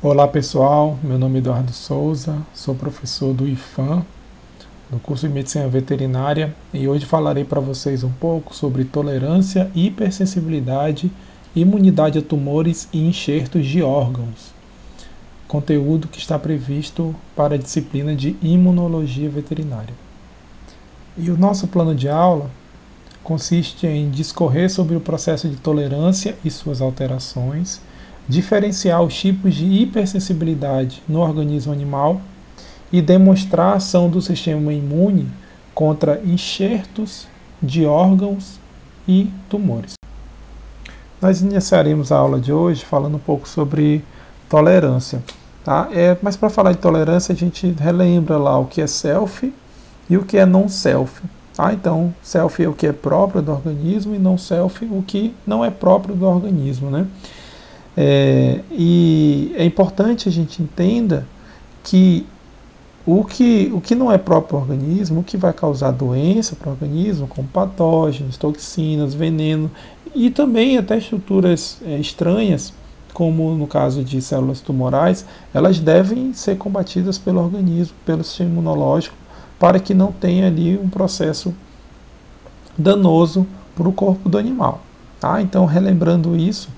Olá pessoal, meu nome é Eduardo Souza, sou professor do IFAM, do curso de Medicina Veterinária, e hoje falarei para vocês um pouco sobre tolerância, hipersensibilidade, imunidade a tumores e enxertos de órgãos, conteúdo que está previsto para a disciplina de Imunologia Veterinária. E o nosso plano de aula consiste em discorrer sobre o processo de tolerância e suas alterações, diferenciar os tipos de hipersensibilidade no organismo animal e demonstrar a ação do sistema imune contra enxertos de órgãos e tumores. Nós iniciaremos a aula de hoje falando um pouco sobre tolerância. Tá? Mas para falar de tolerância, a gente relembra lá o que é self e o que é non-self. Tá? Então, self é o que é próprio do organismo e non-self o que não é próprio do organismo, né? E é importante a gente entenda que o que não é próprio do organismo, o que vai causar doença para o organismo, como patógenos, toxinas, veneno e também até estruturas estranhas, como no caso de células tumorais, elas devem ser combatidas pelo organismo, pelo sistema imunológico, para que não tenha ali um processo danoso para o corpo do animal. Tá? Então, relembrando isso,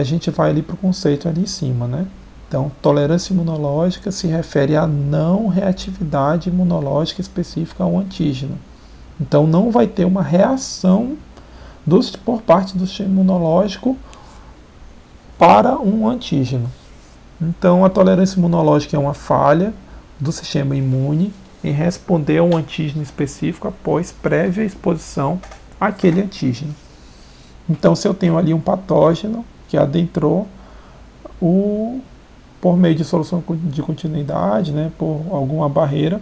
a gente vai ali para o conceito ali em cima, né? Então, tolerância imunológica se refere à não reatividade imunológica específica ao antígeno. Então, não vai ter uma reação por parte do sistema imunológico para um antígeno. Então, a tolerância imunológica é uma falha do sistema imune em responder a um antígeno específico após prévia exposição àquele antígeno. Então, se eu tenho ali um patógeno que adentrou por meio de solução de continuidade, né, por alguma barreira,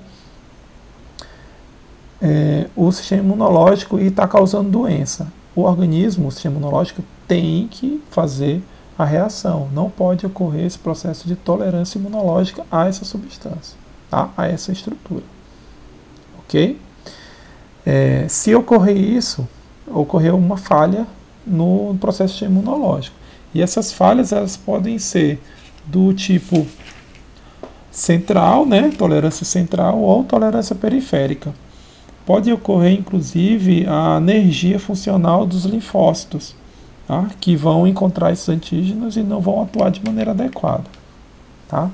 o sistema imunológico está causando doença. O organismo, o sistema imunológico, tem que fazer a reação. Não pode ocorrer esse processo de tolerância imunológica a essa substância, tá? A essa estrutura. Ok? Se ocorrer isso, ocorreu uma falha no processo imunológico. E essas falhas elas podem ser do tipo central, né, tolerância central ou tolerância periférica. Pode ocorrer, inclusive, a anergia funcional dos linfócitos, tá, que vão encontrar esses antígenos e não vão atuar de maneira adequada. Tá?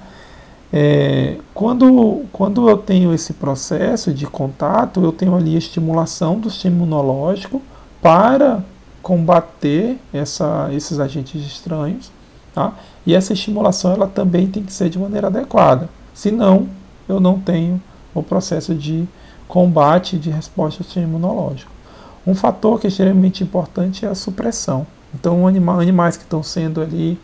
Quando eu tenho esse processo de contato, eu tenho ali a estimulação do sistema imunológico para combater esses agentes estranhos, tá? E essa estimulação ela também tem que ser de maneira adequada, senão eu não tenho o processo de combate de resposta ao sistema imunológico. Um fator que é extremamente importante é a supressão. Então, animais que estão sendo ali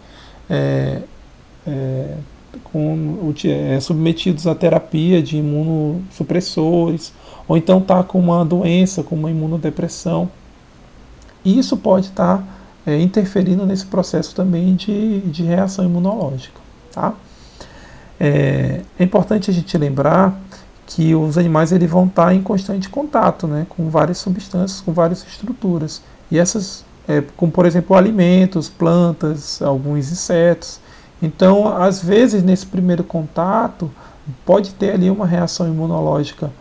submetidos à terapia de imunossupressores, ou então está com uma doença, com uma imunodepressão, isso pode estar interferindo nesse processo também de reação imunológica. Tá? É importante a gente lembrar que os animais eles vão estar em constante contato, né, com várias substâncias, com várias estruturas. E essas, como por exemplo, alimentos, plantas, alguns insetos. Então, às vezes, nesse primeiro contato, pode ter ali uma reação imunológica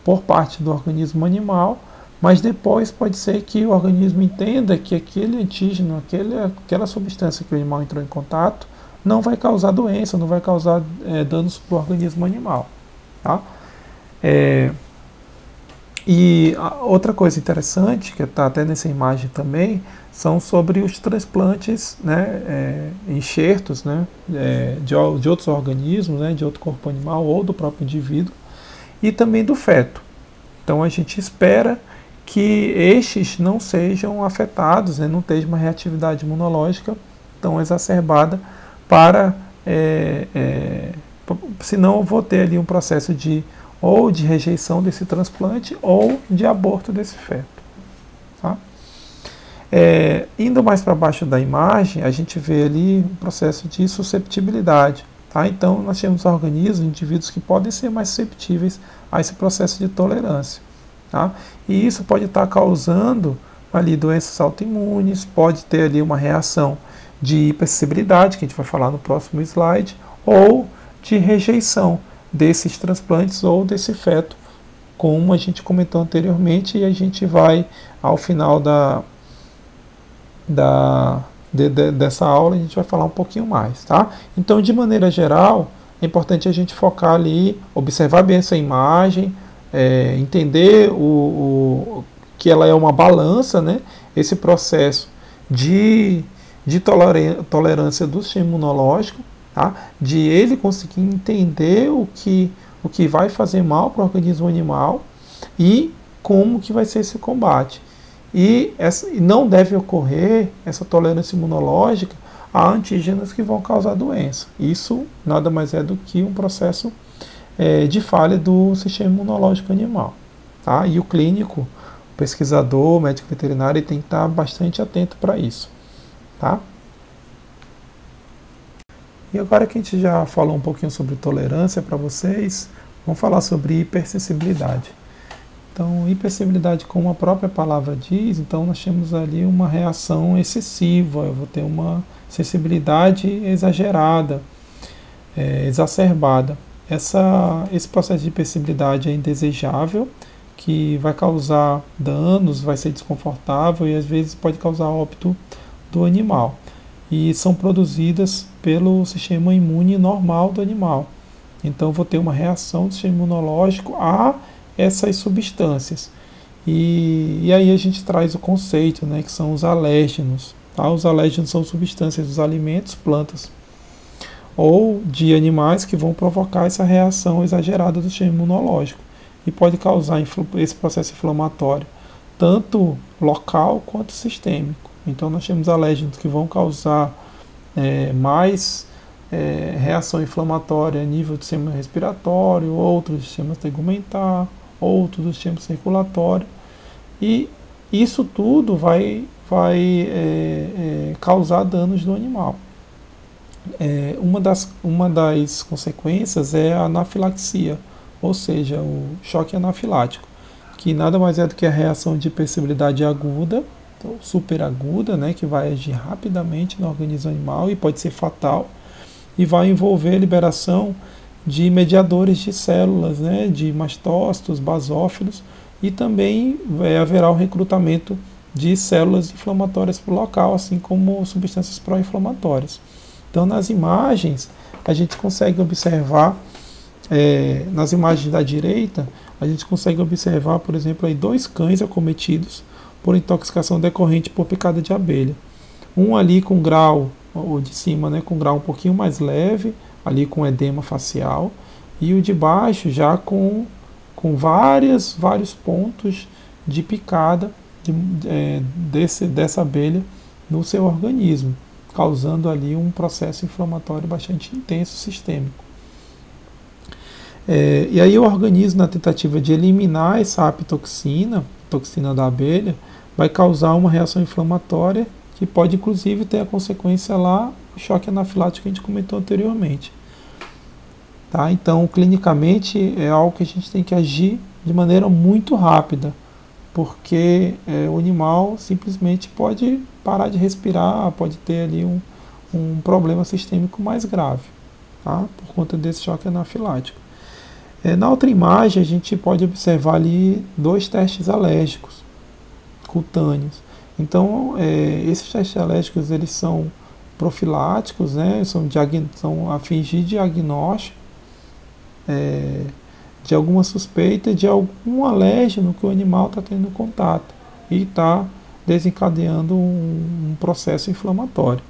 por parte do organismo animal, mas depois pode ser que o organismo entenda que aquele antígeno, aquela substância que o animal entrou em contato, não vai causar doença, não vai causar danos para o organismo animal. Tá? E outra coisa interessante, que está até nessa imagem também, são sobre os transplantes, né, enxertos, né, de outros organismos, né, de outro corpo animal ou do próprio indivíduo, e também do feto. Então a gente espera que estes não sejam afetados, né, não tenham uma reatividade imunológica tão exacerbada senão eu vou ter ali um processo ou de rejeição desse transplante ou de aborto desse feto. Tá? Indo mais para baixo da imagem, a gente vê ali um processo de susceptibilidade. Tá? Então nós temos organismos, indivíduos que podem ser mais susceptíveis a esse processo de tolerância. Tá? E isso pode estar causando ali doenças autoimunes, pode ter ali uma reação de hipersensibilidade, que a gente vai falar no próximo slide, ou de rejeição desses transplantes ou desse feto, como a gente comentou anteriormente, e a gente vai, ao final dessa aula, a gente vai falar um pouquinho mais, tá? Então, de maneira geral, é importante a gente focar ali, observar bem essa imagem, entender que ela é uma balança, né? Esse processo de tolerância do sistema imunológico, tá? De ele conseguir entender o que vai fazer mal para o organismo animal e como que vai ser esse combate. E não deve ocorrer essa tolerância imunológica a antígenos que vão causar doença. Isso nada mais é do que um processo de falha do sistema imunológico animal. Tá? E o clínico, o pesquisador, o médico veterinário, ele tem que estar bastante atento para isso. Tá? E agora que a gente já falou um pouquinho sobre tolerância para vocês, vamos falar sobre hipersensibilidade. Então, hipersensibilidade, como a própria palavra diz, então nós temos ali uma reação excessiva, eu vou ter uma sensibilidade exagerada, exacerbada. Esse processo de hipersensibilidade é indesejável, que vai causar danos, vai ser desconfortável e às vezes pode causar óbito do animal. E são produzidas pelo sistema imune normal do animal. Então, vou ter uma reação do sistema imunológico a essas substâncias. E aí a gente traz o conceito, né, que são os alérgenos. Tá? Os alérgenos são substâncias dos alimentos, plantas ou de animais que vão provocar essa reação exagerada do sistema imunológico e pode causar esse processo inflamatório, tanto local quanto sistêmico. Então nós temos alérgenos que vão causar mais reação inflamatória a nível do sistema respiratório, outros do sistema tegumentar, outros do sistema circulatório, e isso tudo vai causar danos no animal. Uma das consequências é a anafilaxia, ou seja, o choque anafilático, que nada mais é do que a reação de hipersensibilidade aguda, superaguda, né, que vai agir rapidamente no organismo animal e pode ser fatal, e vai envolver a liberação de mediadores de células, né, de mastócitos, basófilos, e também haverá o recrutamento de células inflamatórias para o local, assim como substâncias pró-inflamatórias. Então, nas imagens, a gente consegue observar, nas imagens da direita, a gente consegue observar, por exemplo, aí 2 cães acometidos por intoxicação decorrente por picada de abelha. Um ali com grau, o de cima, né, com grau um pouquinho mais leve, ali com edema facial, e o de baixo já com vários pontos de picada dessa abelha no seu organismo, causando ali um processo inflamatório bastante intenso, sistêmico. E aí o organismo, na tentativa de eliminar essa apitoxina, toxina da abelha, vai causar uma reação inflamatória que pode inclusive ter a consequência lá, o choque anafilático que a gente comentou anteriormente. Tá? Então, clinicamente, é algo que a gente tem que agir de maneira muito rápida, porque o animal simplesmente pode parar de respirar, pode ter ali um problema sistêmico mais grave, tá? Por conta desse choque anafilático. Na outra imagem, a gente pode observar ali 2 testes alérgicos cutâneos. Então, esses testes alérgicos, eles são profiláticos, né? São a fins de diagnóstico de alguma suspeita de algum alérgeno que o animal está tendo contato e está desencadeando um processo inflamatório.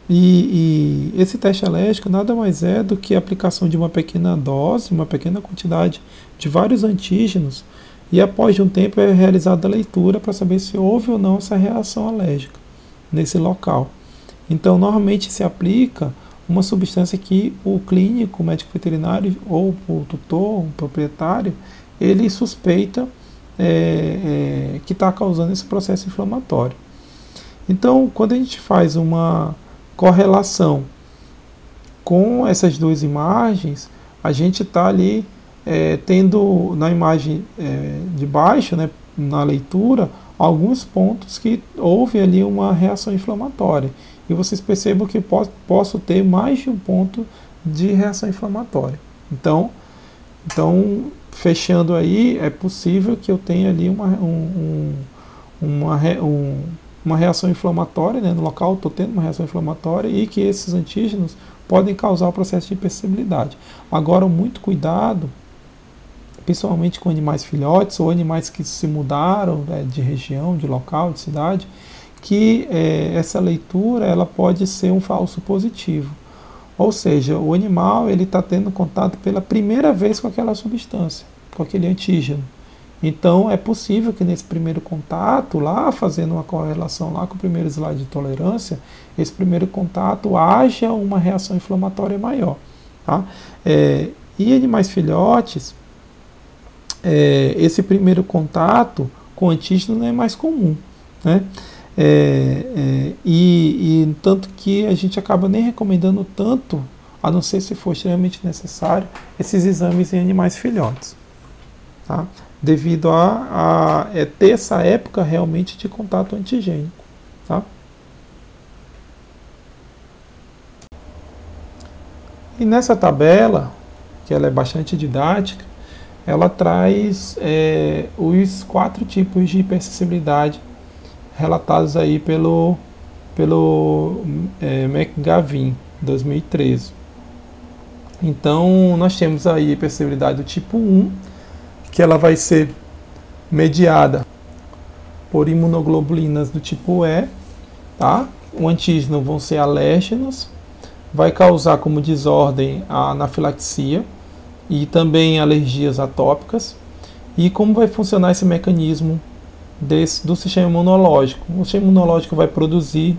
E esse teste alérgico nada mais é do que a aplicação de uma pequena dose, uma pequena quantidade de vários antígenos, e após um tempo é realizada a leitura para saber se houve ou não essa reação alérgica nesse local. Então, normalmente se aplica uma substância que o clínico, o médico veterinário ou o tutor, o proprietário, ele suspeita que está causando esse processo inflamatório. Então, quando a gente faz uma correlação com essas 2 imagens, a gente está ali tendo na imagem de baixo, né, na leitura, alguns pontos que houve ali uma reação inflamatória. E vocês percebam que posso ter mais de um ponto de reação inflamatória. Então fechando aí, é possível que eu tenha ali uma reação inflamatória, né, no local estou tendo uma reação inflamatória e que esses antígenos podem causar o processo de hipersensibilidade. Agora, muito cuidado, principalmente com animais filhotes ou animais que se mudaram, né, de região, de local, de cidade, que essa leitura ela pode ser um falso positivo. Ou seja, o animal ele está tendo contato pela primeira vez com aquela substância, com aquele antígeno. Então é possível que nesse primeiro contato, lá fazendo uma correlação lá com o primeiro slide de tolerância, esse primeiro contato haja uma reação inflamatória maior. Tá? E animais filhotes, esse primeiro contato com antígeno não é mais comum, né? Tanto que a gente acaba nem recomendando tanto, a não ser se for extremamente necessário, esses exames em animais filhotes, tá? Devido a ter essa época realmente de contato antigênico, tá? E nessa tabela, que ela é bastante didática, ela traz os 4 tipos de hipersensibilidade relatados aí pelo McGavin, 2013. Então, nós temos aí a hipersensibilidade do tipo 1, que ela vai ser mediada por imunoglobulinas do tipo E, tá? O antígeno vão ser alérgenos, vai causar como desordem a anafilaxia e também alergias atópicas. E como vai funcionar esse mecanismo do sistema imunológico? O sistema imunológico vai produzir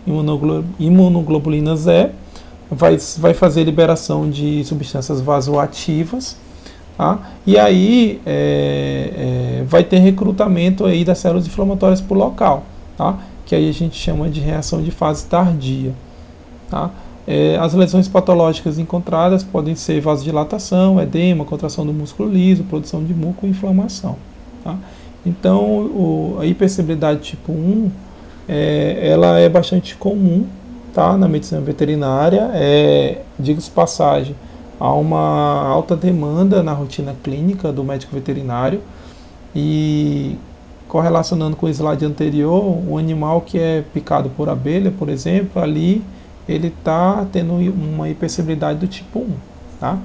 imunoglobulinas E, vai fazer liberação de substâncias vasoativas, tá? E aí vai ter recrutamento aí das células inflamatórias para o local, tá? Que aí a gente chama de reação de fase tardia, tá? As lesões patológicas encontradas podem ser vasodilatação, edema, contração do músculo liso, produção de muco e inflamação, tá? Então, a hipersensibilidade tipo 1, ela é bastante comum, tá, na medicina veterinária. Diga-se de passagem, há uma alta demanda na rotina clínica do médico veterinário e, correlacionando com o slide anterior, um animal que é picado por abelha, por exemplo, ali ele está tendo uma hipersensibilidade do tipo 1. Tá?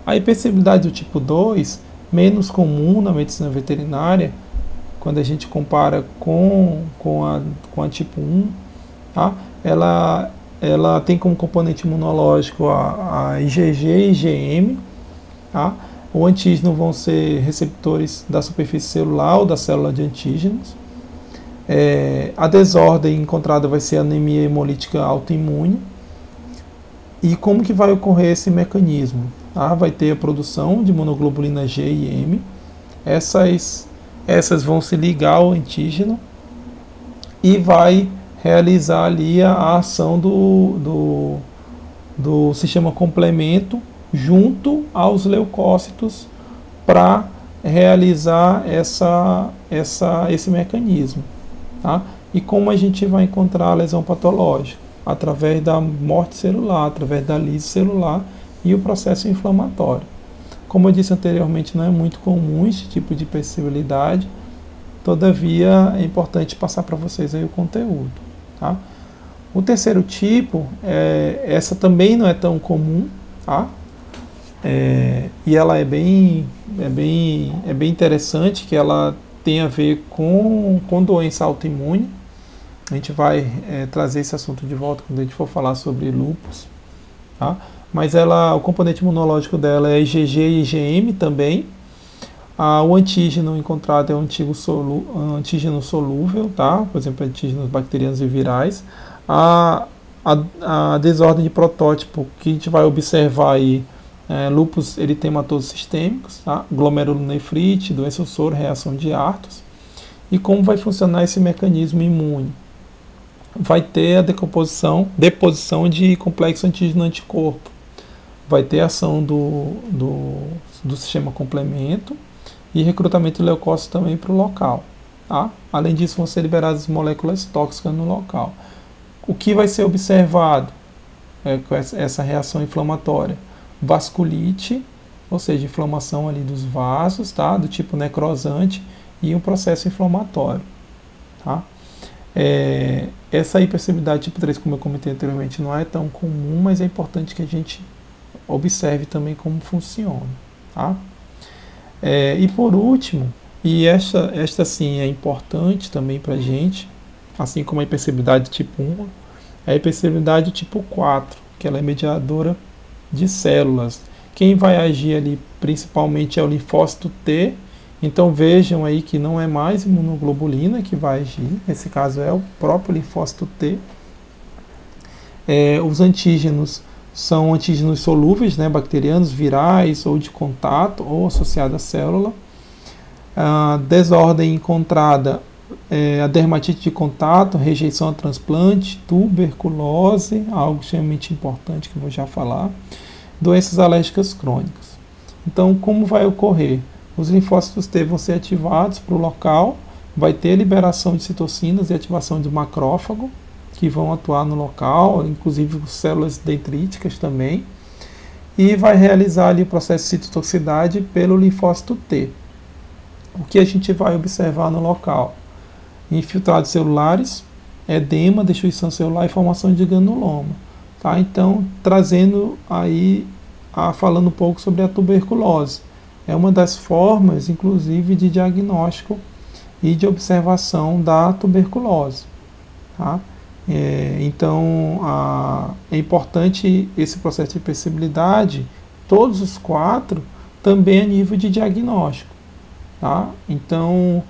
A hipersensibilidade do tipo 2, menos comum na medicina veterinária, quando a gente compara com a tipo 1, tá? Ela tem como componente imunológico a IgG e IgM, tá? O antígeno vão ser receptores da superfície celular ou da célula de antígenos. A desordem encontrada vai ser anemia hemolítica autoimune. E como que vai ocorrer esse mecanismo? Vai ter a produção de monoglobulina G e M. Essas vão se ligar ao antígeno e vai realizar ali a ação do sistema complemento junto aos leucócitos para realizar esse mecanismo. Tá? E como a gente vai encontrar a lesão patológica? Através da morte celular, através da lise celular e o processo inflamatório. Como eu disse anteriormente, não é muito comum esse tipo de hipersensibilidade, todavia é importante passar para vocês aí o conteúdo. Tá? O terceiro tipo, essa também não é tão comum, tá? E ela é bem interessante, que ela tem a ver com doença autoimune. A gente vai trazer esse assunto de volta quando a gente for falar sobre lúpus, tá? Mas o componente imunológico dela é IgG e IgM também. O antígeno encontrado é um antígeno solúvel, tá? Por exemplo, antígenos bacterianos e virais. A desordem de protótipo que a gente vai observar aí, lúpus eritematoso sistêmicos, tá? Glomerulonefrite, doença do soro, reação de Arthus. E como vai funcionar esse mecanismo imune? Vai ter a deposição de complexo antígeno-anticorpo. Vai ter ação do sistema complemento e recrutamento de leucócitos também para o local. tá? Além disso, vão ser liberadas moléculas tóxicas no local. O que vai ser observado com essa reação inflamatória? Vasculite, ou seja, inflamação ali dos vasos, tá? Do tipo necrosante, e um processo inflamatório, tá? Essa hipersensibilidade tipo 3, como eu comentei anteriormente, não é tão comum, mas é importante que a gente observe também como funciona, tá? E por último, e esta sim é importante também para a gente, assim como a hipersensibilidade tipo 1, é a hipersensibilidade tipo 4, que ela é mediadora de células. Quem vai agir ali principalmente é o linfócito T. Então vejam aí que não é mais imunoglobulina que vai agir, nesse caso é o próprio linfócito T. Os antígenos são antígenos solúveis, né, bacterianos, virais ou de contato ou associados à célula. A desordem encontrada a dermatite de contato, rejeição a transplante, tuberculose, algo extremamente importante que eu vou já falar, doenças alérgicas crônicas. Então, como vai ocorrer? Os linfócitos T vão ser ativados para o local, vai ter liberação de citocinas e ativação de macrófago, que vão atuar no local, inclusive células dendríticas também, e vai realizar ali o processo de citotoxicidade pelo linfócito T. O que a gente vai observar no local? Infiltrados celulares, edema, destruição celular e formação de granuloma. Tá? Então, trazendo aí, falando um pouco sobre a tuberculose. É uma das formas, inclusive, de diagnóstico e de observação da tuberculose. Tá? Então, é importante esse processo de hipersensibilidade, todos os 4, também a nível de diagnóstico. Tá? Então,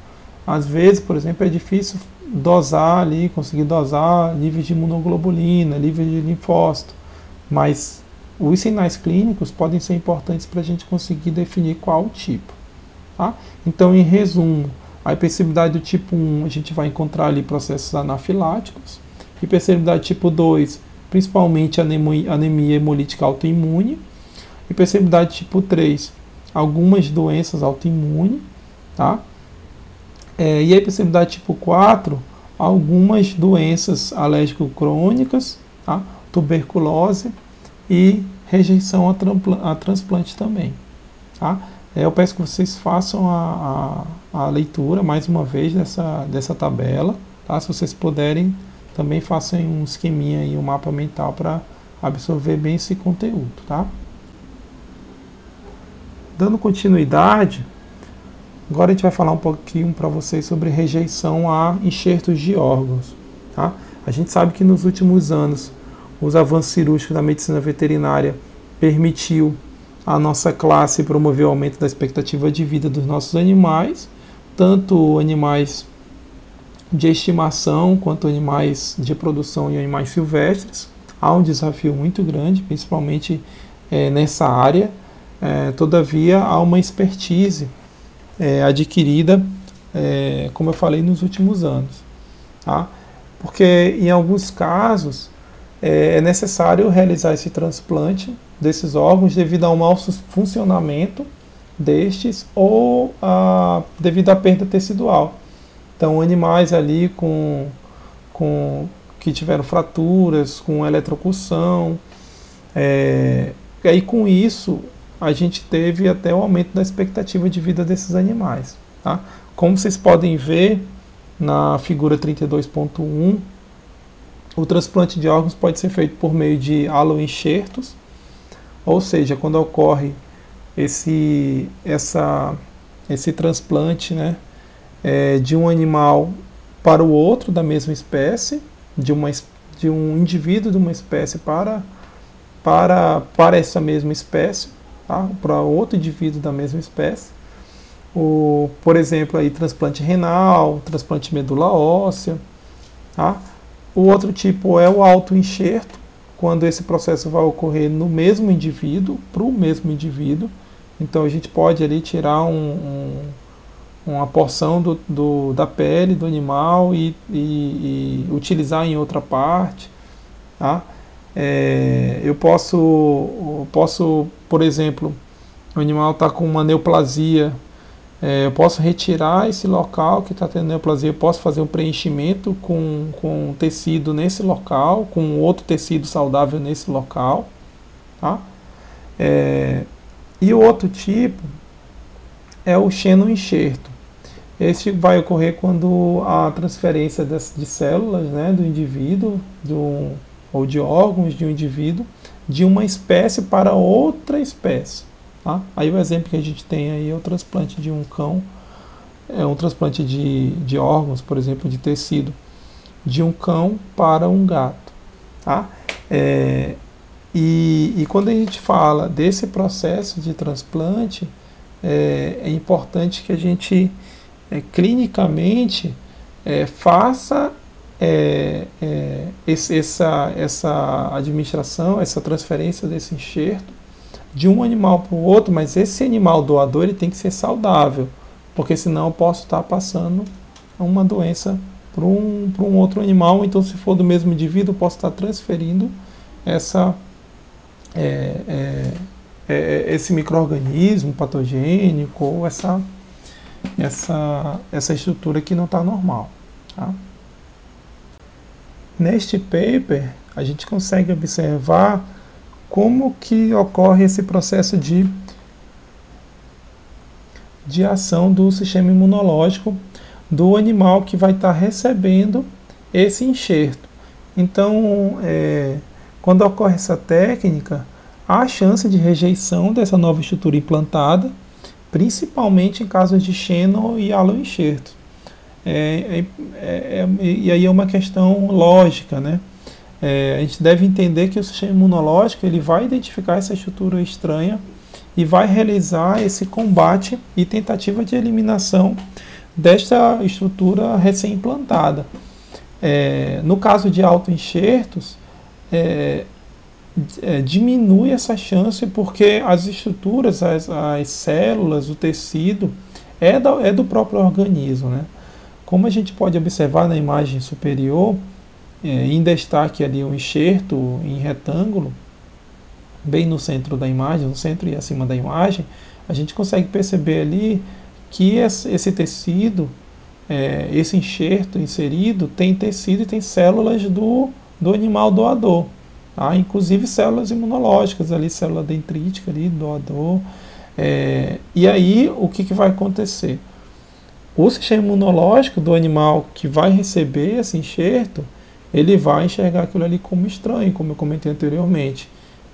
às vezes, por exemplo, é difícil dosar ali, conseguir dosar nível de imunoglobulina, nível de linfócito, mas os sinais clínicos podem ser importantes para a gente conseguir definir qual o tipo. Tá? Então, em resumo, a hipersensibilidade do tipo 1, a gente vai encontrar ali processos anafiláticos. Hipersensibilidade tipo 2, principalmente anemia hemolítica autoimune. Hipersensibilidade tipo 3, algumas doenças autoimunes. Tá? E a hipersensibilidade tipo 4, algumas doenças alérgico-crônicas, tá? Tuberculose e rejeição a transplante também. Tá? Eu peço que vocês façam a leitura mais uma vez dessa tabela. Tá? Se vocês puderem, também façam um esqueminha e um mapa mental para absorver bem esse conteúdo. Tá? Dando continuidade, agora a gente vai falar um pouquinho para vocês sobre rejeição a enxertos de órgãos. Tá? A gente sabe que nos últimos anos os avanços cirúrgicos da medicina veterinária permitiu a nossa classe promover o aumento da expectativa de vida dos nossos animais, tanto animais de estimação quanto animais de produção e animais silvestres. Há um desafio muito grande, principalmente nessa área. Todavia, há uma expertise adquirida, como eu falei, nos últimos anos. Tá? Porque, em alguns casos, é necessário realizar esse transplante desses órgãos devido ao mau funcionamento destes ou devido à perda tecidual. Então, animais ali que tiveram fraturas, com eletrocução, e aí com isso a gente teve até o aumento da expectativa de vida desses animais. Tá? Como vocês podem ver na figura 32.1, o transplante de órgãos pode ser feito por meio de aloenxertos, ou seja, quando ocorre esse transplante, né, de um animal para o outro da mesma espécie, de um indivíduo de uma espécie para essa mesma espécie, tá? Para outro indivíduo da mesma espécie. Por exemplo, aí, transplante renal, transplante de medula óssea. Tá? O outro tipo é o autoenxerto, quando esse processo vai ocorrer no mesmo indivíduo, para o mesmo indivíduo. Então a gente pode ali tirar uma porção da pele do animal e utilizar em outra parte. Tá? Eu posso, por exemplo, o animal está com uma neoplasia Eu posso retirar esse local que está tendo neoplasia, eu posso fazer um preenchimento com tecido nesse local, com outro tecido saudável nesse local. Tá? E o outro tipo é o xenoenxerto. Esse vai ocorrer quando a transferência de células, né, do indivíduo ou de órgãos de um indivíduo de uma espécie para outra espécie. Tá? Aí o exemplo que a gente tem aí é o transplante de um cão, um transplante de órgãos, por exemplo, de tecido, de um cão para um gato. Tá? E quando a gente fala desse processo de transplante, é importante que a gente clinicamente faça essa administração, essa transferência desse enxerto de um animal para o outro, mas esse animal doador ele tem que ser saudável, porque senão eu posso estar passando uma doença para um outro animal. Então, se for do mesmo indivíduo, eu posso estar transferindo esse micro-organismo patogênico ou essa estrutura que não está normal. Tá? Neste paper, a gente consegue observar como que ocorre esse processo de ação do sistema imunológico do animal que vai estar recebendo esse enxerto. Então, quando ocorre essa técnica, há chance de rejeição dessa nova estrutura implantada, principalmente em casos de xeno e aloenxerto. E aí é uma questão lógica, né? A gente deve entender que o sistema imunológico ele vai identificar essa estrutura estranha e vai realizar esse combate e tentativa de eliminação desta estrutura recém-implantada. No caso de autoenxertos, diminui essa chance porque as estruturas, as células, o tecido é do próprio organismo, né? Como a gente pode observar na imagem superior, em destaque ali um enxerto em retângulo, bem no centro da imagem, no centro e acima da imagem, a gente consegue perceber ali que esse tecido, esse enxerto inserido, tem tecido e tem células do animal doador, tá? Inclusive células imunológicas ali, célula dendrítica ali, doador. E aí, o que vai acontecer? O sistema imunológico do animal que vai receber esse enxerto, ele vai enxergar aquilo ali como estranho, como eu comentei anteriormente.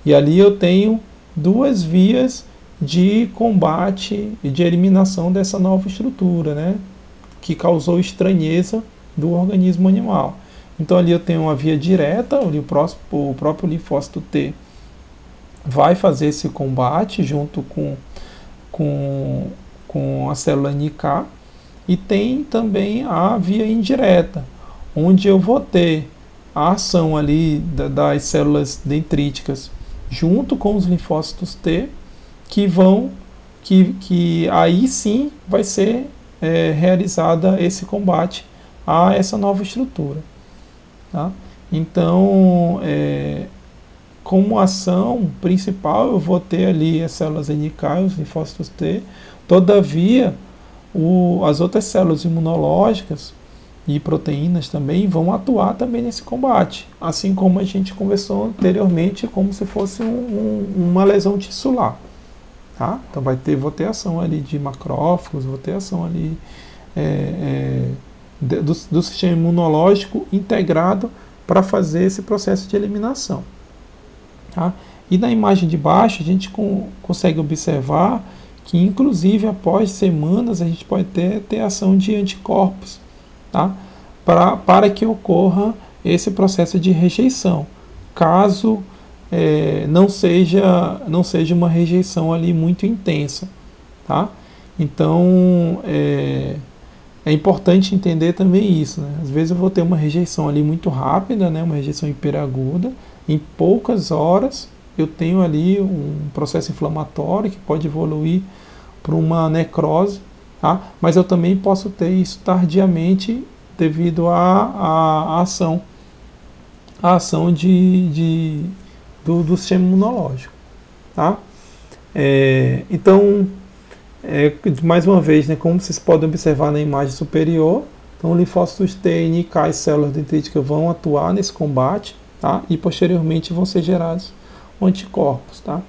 E ali eu tenho duas vias de combate e de eliminação dessa nova estrutura, né, que causou estranheza do organismo animal. Então ali eu tenho uma via direta, ali o próprio linfócito T vai fazer esse combate junto com a célula NK, e tem também a via indireta, onde eu vou ter a ação ali das células dendríticas junto com os linfócitos T, que aí sim vai ser realizada esse combate a essa nova estrutura. Tá? Então, como ação principal, eu vou ter ali as células NK e os linfócitos T. Todavia, as outras células imunológicas e proteínas também vão atuar também nesse combate, assim como a gente conversou anteriormente, como se fosse uma lesão tissular. Tá? Então vou ter ação ali de macrófagos, vou ter ação ali do sistema imunológico integrado para fazer esse processo de eliminação. Tá? E na imagem de baixo a gente consegue observar que inclusive após semanas a gente pode ter ação de anticorpos, tá? Para que ocorra esse processo de rejeição, caso não seja uma rejeição ali muito intensa. Tá? Então é importante entender também isso, né? Às vezes eu vou ter uma rejeição ali muito rápida, né? Uma rejeição hiperaguda, em poucas horas eu tenho ali um processo inflamatório que pode evoluir para uma necrose, tá? Mas eu também posso ter isso tardiamente devido à ação do sistema imunológico. Tá? Então, Mais uma vez, né, como vocês podem observar na imagem superior, então linfócitos T, N e K e células dendríticas vão atuar nesse combate, tá? E posteriormente vão ser gerados anticorpos, tá?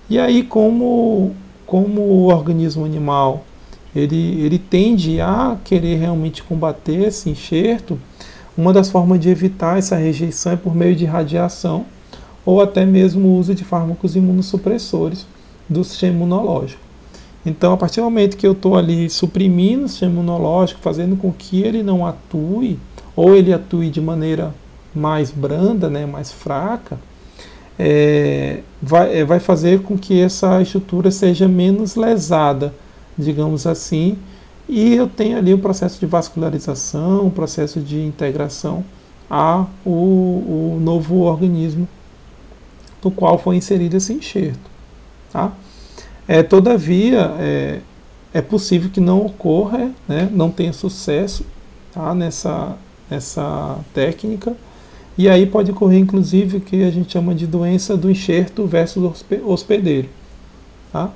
E aí, como o organismo animal ele tende a querer realmente combater esse enxerto, uma das formas de evitar essa rejeição é por meio de radiação ou até mesmo o uso de fármacos imunossupressores do sistema imunológico. Então, a partir do momento que eu estou ali suprimindo o sistema imunológico, fazendo com que ele não atue, ou ele atue de maneira mais branda, né, mais fraca, vai fazer com que essa estrutura seja menos lesada, digamos assim, e eu tenho ali o processo de vascularização, o processo de integração o novo organismo no qual foi inserido esse enxerto. Tá? Todavia, é possível que não ocorra, né, não tenha sucesso, tá, nessa técnica, e aí pode ocorrer inclusive o que a gente chama de doença do enxerto versus hospedeiro. Tá?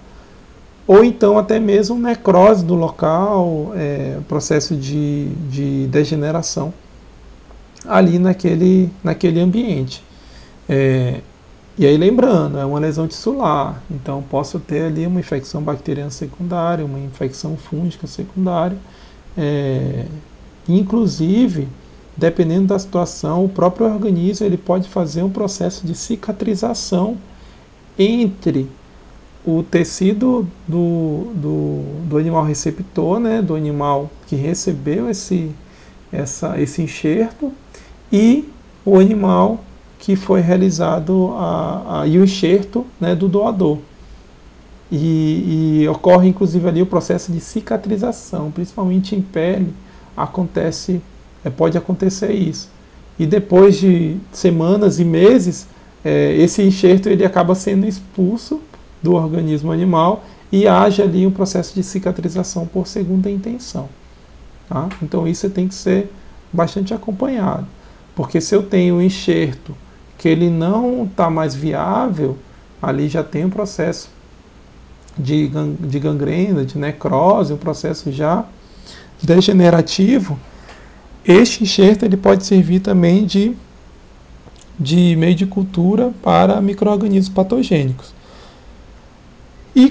Ou então até mesmo necrose do local, processo de degeneração ali naquele ambiente. E aí lembrando, é uma lesão tissular, então posso ter ali uma infecção bacteriana secundária, uma infecção fúngica secundária, inclusive, dependendo da situação, o próprio organismo ele pode fazer um processo de cicatrização entre o tecido do animal receptor, né, do animal que recebeu esse enxerto, e o animal que foi realizado e o enxerto, né, do doador. E ocorre inclusive ali o processo de cicatrização, principalmente em pele, pode acontecer isso. E depois de semanas e meses, esse enxerto ele acaba sendo expulso do organismo animal e age ali um processo de cicatrização por segunda intenção. Tá? Então isso tem que ser bastante acompanhado, porque se eu tenho um enxerto que ele não está mais viável, ali já tem um processo de gangrena, de necrose, um processo já degenerativo. Este enxerto ele pode servir também de meio de cultura para micro-organismos patogênicos. E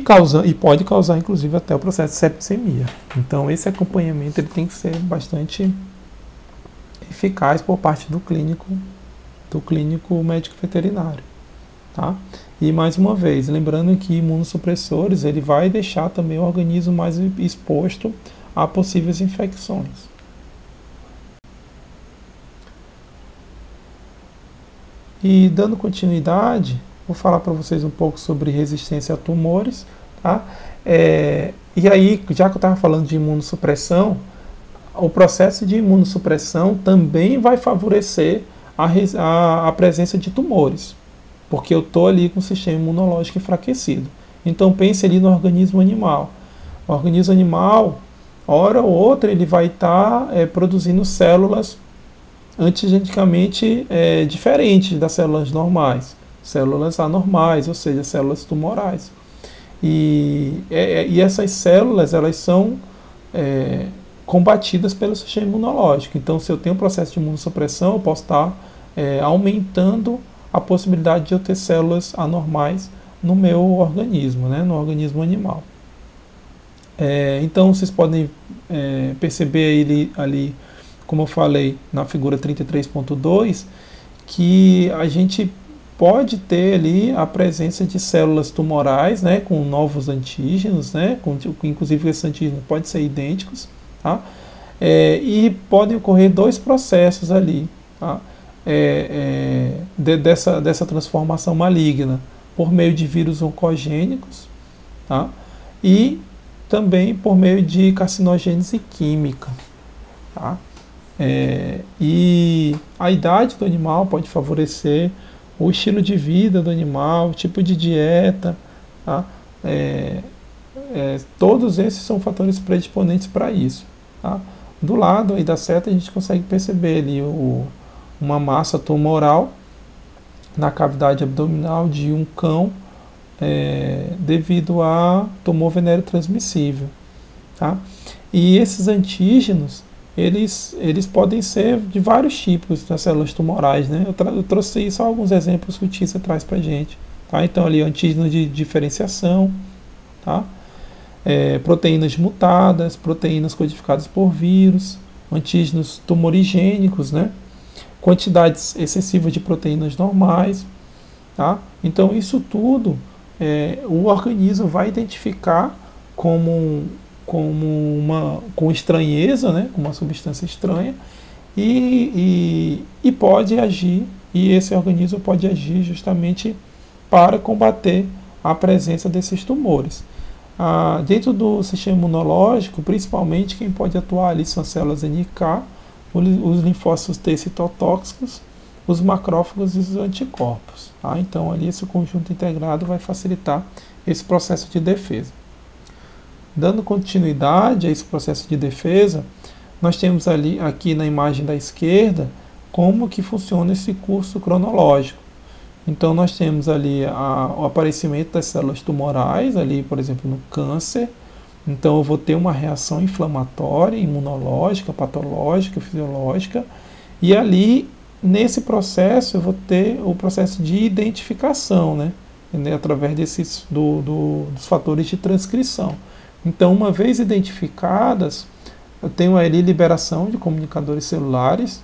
pode causar, inclusive, até o processo de septicemia. Então, esse acompanhamento ele tem que ser bastante eficaz por parte do clínico médico veterinário. Tá? E, mais uma vez, lembrando que imunossupressores ele vai deixar também o organismo mais exposto a possíveis infecções. E, dando continuidade, vou falar para vocês um pouco sobre resistência a tumores. Tá? E aí, já que eu estava falando de imunossupressão, o processo de imunossupressão também vai favorecer a presença de tumores, porque eu estou ali com o sistema imunológico enfraquecido. Então pense ali no organismo animal. O organismo animal, hora ou outra, ele vai estar produzindo células antigenicamente diferentes das células normais, células anormais, ou seja, células tumorais. E essas células, elas são combatidas pelo sistema imunológico. Então, se eu tenho um processo de imunossupressão, eu posso estar aumentando a possibilidade de eu ter células anormais no meu organismo, né, no organismo animal. Então, vocês podem perceber ali, como eu falei na figura 33.2, que a gente pode ter ali a presença de células tumorais, né, com novos antígenos, né, inclusive esses antígenos podem ser idênticos, tá? E podem ocorrer dois processos ali, tá? Dessa transformação maligna, por meio de vírus oncogênicos, tá? E também por meio de carcinogênese química. Tá? E a idade do animal pode favorecer, o estilo de vida do animal, o tipo de dieta, tá? Todos esses são fatores predisponentes para isso. Tá? Do lado aí da seta a gente consegue perceber ali uma massa tumoral na cavidade abdominal de um cão devido a tumor venéreo transmissível. Tá? E esses antígenos, eles podem ser de vários tipos das células tumorais, né? Eu trouxe só alguns exemplos que o Tissa traz para a gente. Tá? Então, ali, antígeno de diferenciação, tá? Proteínas mutadas, proteínas codificadas por vírus, antígenos tumorigênicos, né? Quantidades excessivas de proteínas normais. Tá? Então, isso tudo o organismo vai identificar com estranheza, né? Com uma substância estranha, e pode agir, e esse organismo pode agir justamente para combater a presença desses tumores. Dentro do sistema imunológico, principalmente quem pode atuar ali são as células NK, os linfócitos T citotóxicos, os macrófagos e os anticorpos. Tá? Então ali esse conjunto integrado vai facilitar esse processo de defesa. Dando continuidade a esse processo de defesa, nós temos ali aqui na imagem da esquerda como que funciona esse curso cronológico. Então nós temos ali o aparecimento das células tumorais, ali por exemplo no câncer. Então eu vou ter uma reação inflamatória, imunológica, patológica, fisiológica, e ali nesse processo eu vou ter o processo de identificação, né? Através dos fatores de transcrição. Então, uma vez identificadas, eu tenho ali liberação de comunicadores celulares,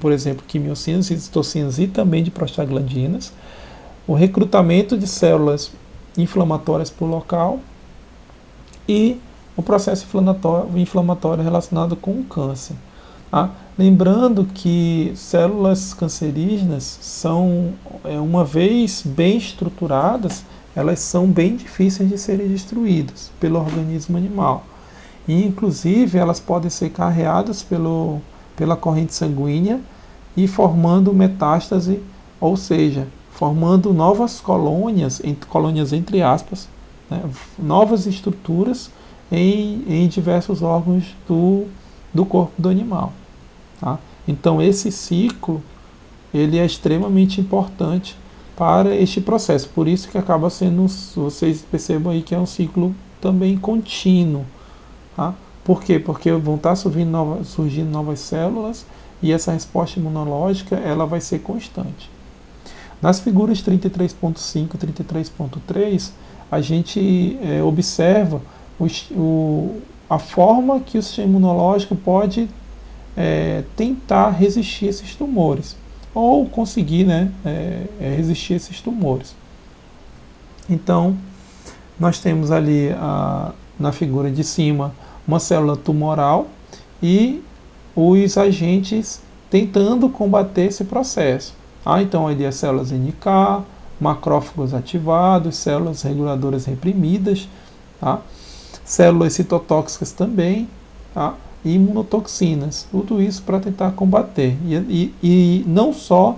por exemplo, quimiocinas, citocinas e também de prostaglandinas, o recrutamento de células inflamatórias para o local e o processo inflamatório relacionado com o câncer. Tá? Lembrando que células cancerígenas são, uma vez bem estruturadas, elas são bem difíceis de serem destruídas pelo organismo animal. E, inclusive, elas podem ser carreadas pela corrente sanguínea e formando metástase, ou seja, formando novas colônias entre aspas, né, novas estruturas em diversos órgãos do corpo do animal. Tá? Então, esse ciclo ele é extremamente importante para este processo. Por isso que acaba sendo, vocês percebam aí que é um ciclo também contínuo. Tá? Por quê? Porque vão estar surgindo novas células e essa resposta imunológica ela vai ser constante. Nas figuras 33.5 e 33.3, a gente observa a forma que o sistema imunológico pode tentar resistir a esses tumores, ou conseguir, né, resistir a esses tumores. Então, nós temos ali na figura de cima uma célula tumoral e os agentes tentando combater esse processo. Então, ali as células NK, macrófagos ativados, células reguladoras reprimidas, tá? Células citotóxicas também, tá? E imunotoxinas, tudo isso para tentar combater. E não só,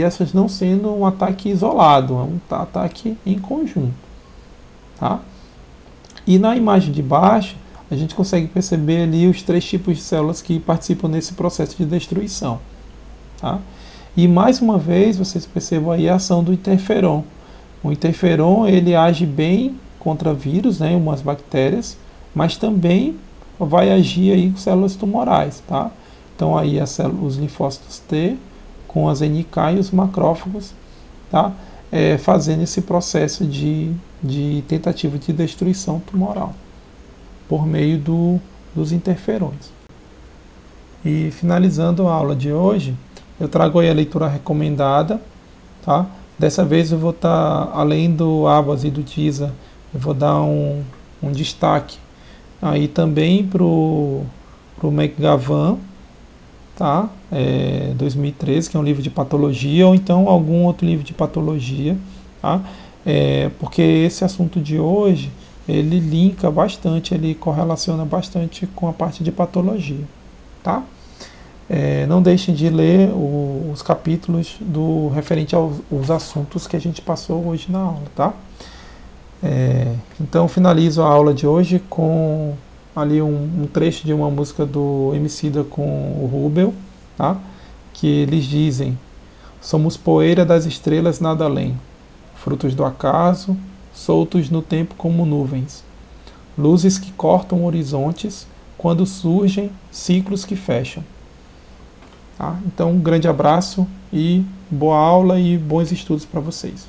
essas não sendo um ataque isolado, é um ataque em conjunto. Tá? E na imagem de baixo, a gente consegue perceber ali os 3 tipos de células que participam nesse processo de destruição. Tá? E mais uma vez, vocês percebam aí a ação do interferon. O interferon ele age bem contra vírus, né, umas bactérias, mas também vai agir aí com células tumorais. Tá? Então aí os linfócitos T com as NK e os macrófagos, tá? Fazendo esse processo de tentativa de destruição tumoral por meio dos interferões. E finalizando a aula de hoje, eu trago aí a leitura recomendada. Tá? Dessa vez eu vou estar, além do Abbas e do Tissa, eu vou dar um destaque aí também para o McGavan, tá? 2013, que é um livro de patologia, ou então algum outro livro de patologia, tá? Porque esse assunto de hoje, ele linka bastante, ele correlaciona bastante com a parte de patologia, tá? Não deixem de ler os capítulos referente aos assuntos que a gente passou hoje na aula, tá? Então finalizo a aula de hoje com ali um trecho de uma música do Emicida com o Rubel, tá? Que eles dizem: Somos poeira das estrelas nada além, frutos do acaso, soltos no tempo como nuvens. Luzes que cortam horizontes quando surgem ciclos que fecham. Tá? Então, um grande abraço e boa aula e bons estudos para vocês.